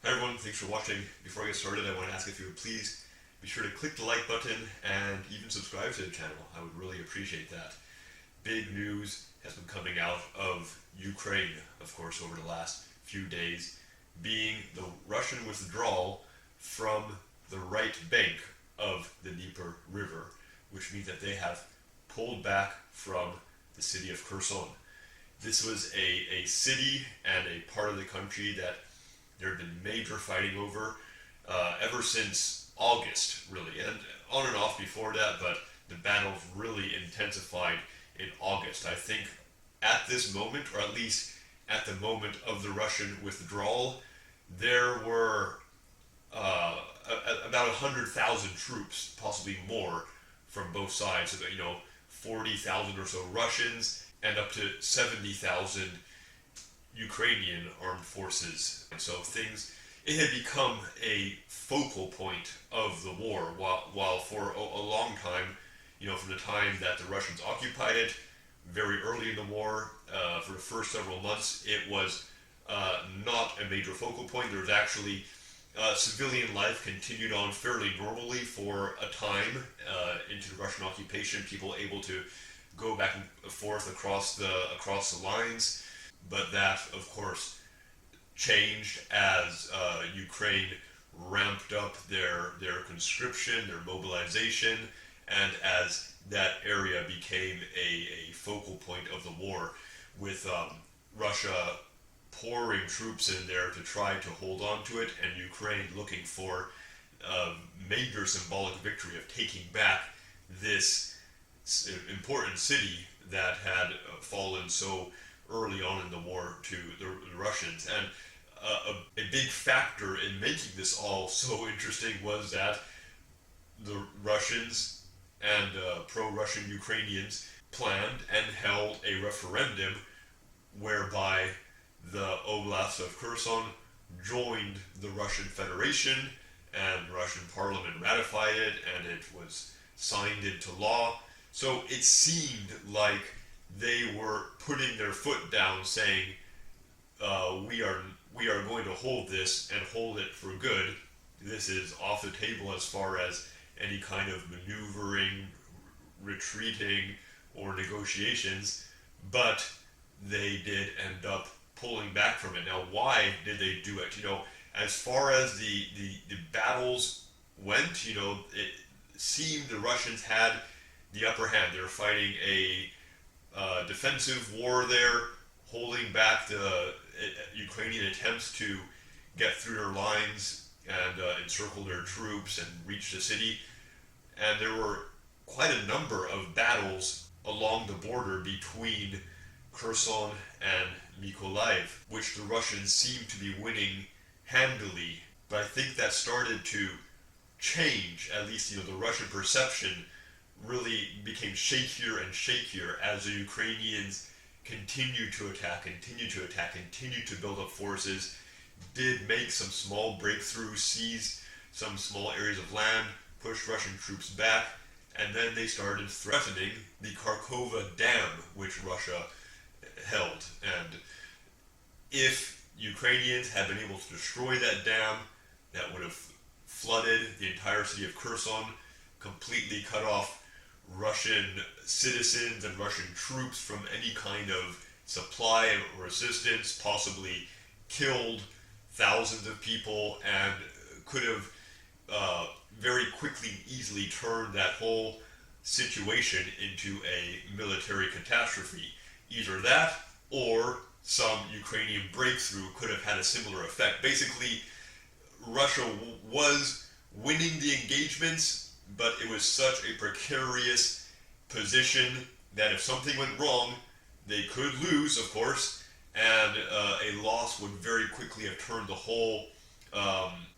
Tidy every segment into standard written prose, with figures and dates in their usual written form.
Hi everyone, thanks for watching. Before I get started, I want to ask if you would please be sure to click the like button and even subscribe to the channel. I would really appreciate that. Big news has been coming out of Ukraine, of course, over the last few days, being the Russian withdrawal from the right bank of the Dnieper River, which means that they have pulled back from the city of Kherson. This was a city and a part of the country that there had been major fighting over ever since August, really, and on and off before that, but the battles really intensified in August. I think at this moment, or at least at the moment of the Russian withdrawal, there were about 100,000 troops, possibly more, from both sides. So, 40,000 or so Russians and up to 70,000 Ukrainian armed forces. And so it had become a focal point of the war, while for a long time, from the time that the Russians occupied it, very early in the war, for the first several months, it was not a major focal point. There was actually civilian life continued on fairly normally for a time into the Russian occupation, people able to go back and forth across the lines. But that, of course, changed as Ukraine ramped up their conscription, their mobilization, and as that area became a focal point of the war, with Russia pouring troops in there to try to hold on to it, and Ukraine looking for a major symbolic victory of taking back this important city that had fallen so early on in the war to the Russians. And a big factor in making this all so interesting was that the Russians and pro-Russian Ukrainians planned and held a referendum whereby the Oblast of Kherson joined the Russian Federation, and the Russian parliament ratified it, and it was signed into law. So it seemed like they were putting their foot down, saying, we are going to hold this and hold it for good. This is off the table as far as any kind of maneuvering, retreating, or negotiations. But they did end up pulling back from it. Now, why did they do it? As far as the battles went, it seemed the Russians had the upper hand. They were fighting a defensive war there, holding back the Ukrainian attempts to get through their lines and encircle their troops and reach the city. And there were quite a number of battles along the border between Kherson and Mykolaiv, which the Russians seemed to be winning handily. But I think that started to change, at least the Russian perception really became shakier and shakier as the Ukrainians continued to attack, continued to build up forces, did make some small breakthroughs, seized some small areas of land, pushed Russian troops back, and then they started threatening the Kharkova Dam, which Russia held. And if Ukrainians had been able to destroy that dam, that would have flooded the entire city of Kherson, completely cut off Russian citizens and Russian troops from any kind of supply or assistance, possibly killed thousands of people, and could have very quickly and easily turned that whole situation into a military catastrophe. Either that or some Ukrainian breakthrough could have had a similar effect. Basically, Russia was winning the engagements, but it was such a precarious position that if something went wrong, they could lose, of course, and a loss would very quickly have turned the whole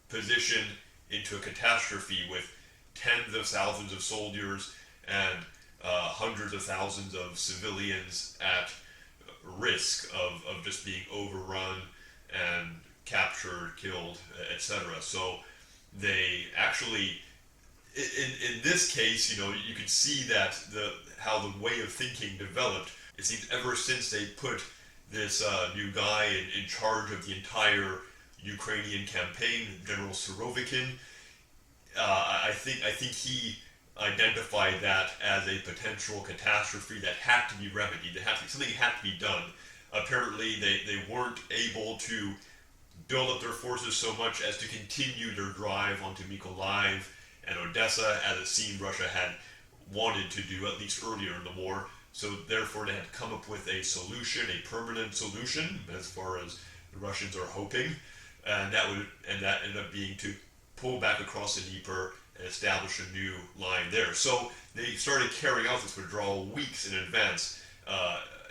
position into a catastrophe, with tens of thousands of soldiers and hundreds of thousands of civilians at risk of just being overrun and captured, killed, etc. So they actually, in this case, you could see that how the way of thinking developed. It seems ever since they put this new guy in charge of the entire Ukrainian campaign, General Surovikin. I think he identified that as a potential catastrophe that had to be remedied. Something had to be done. Apparently, they weren't able to build up their forces so much as to continue their drive onto Mykolaiv and Odessa, as it seemed Russia had wanted to do at least earlier in the war. So therefore, they had come up with a solution, a permanent solution, as far as the Russians are hoping, and that ended up being to pull back across the Dnieper and establish a new line there. So they started carrying out this withdrawal weeks in advance,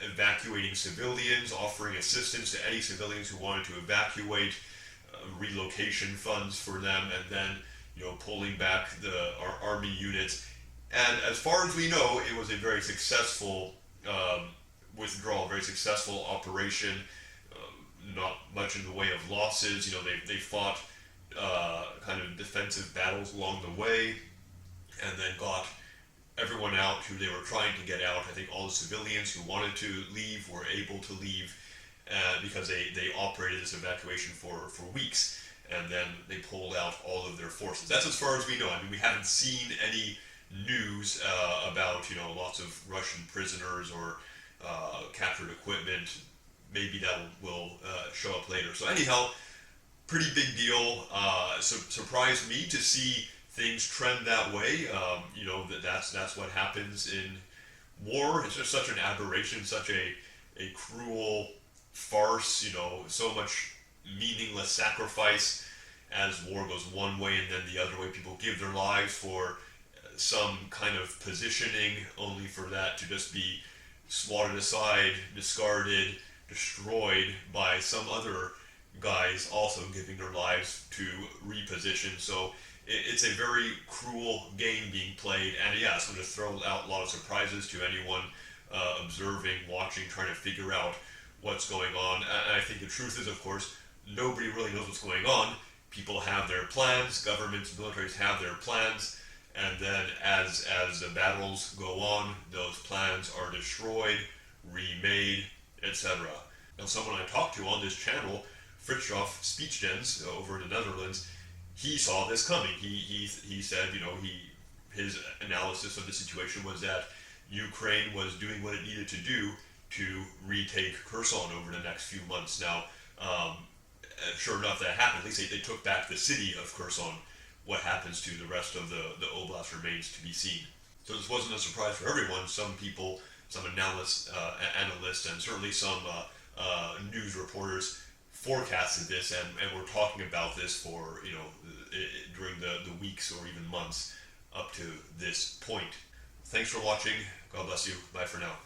evacuating civilians, offering assistance to any civilians who wanted to evacuate, relocation funds for them, and then pulling back our army units. And as far as we know, it was a very successful withdrawal, very successful operation. Not much in the way of losses. They fought kind of defensive battles along the way, and then got everyone out who they were trying to get out. I think all the civilians who wanted to leave were able to leave because they operated this evacuation for weeks, and then they pulled out all of their forces. That's as far as we know. I mean, we haven't seen any news about lots of Russian prisoners or captured equipment. Maybe that will show up later. So anyhow, pretty big deal. Surprised me to see things trend that way. That's what happens in war. It's just such an aberration, such a cruel farce. So much meaningless sacrifice as war goes one way and then the other way. People give their lives for some kind of positioning, only for that to just be swatted aside, discarded, destroyed by some other guys also giving their lives to reposition. So it's a very cruel game being played, and yeah, it's going to throw out a lot of surprises to anyone observing, watching, trying to figure out what's going on. And I think the truth is, of course, nobody really knows what's going on. People have their plans, governments, militaries have their plans, and then as the battles go on, those plans are destroyed, remade, etc. Now, someone I talked to on this channel, Fritjof Speechdens, over in the Netherlands, he saw this coming. He said, his analysis of the situation was that Ukraine was doing what it needed to do to retake Kherson over the next few months. Now, sure enough, that happened. At least they took back the city of Kherson. What happens to the rest of the oblast remains to be seen. So this wasn't a surprise for everyone. Some people, some analysts, and certainly some news reporters forecasted this and were talking about this for during the weeks or even months up to this point. Thanks for watching. God bless you. Bye for now.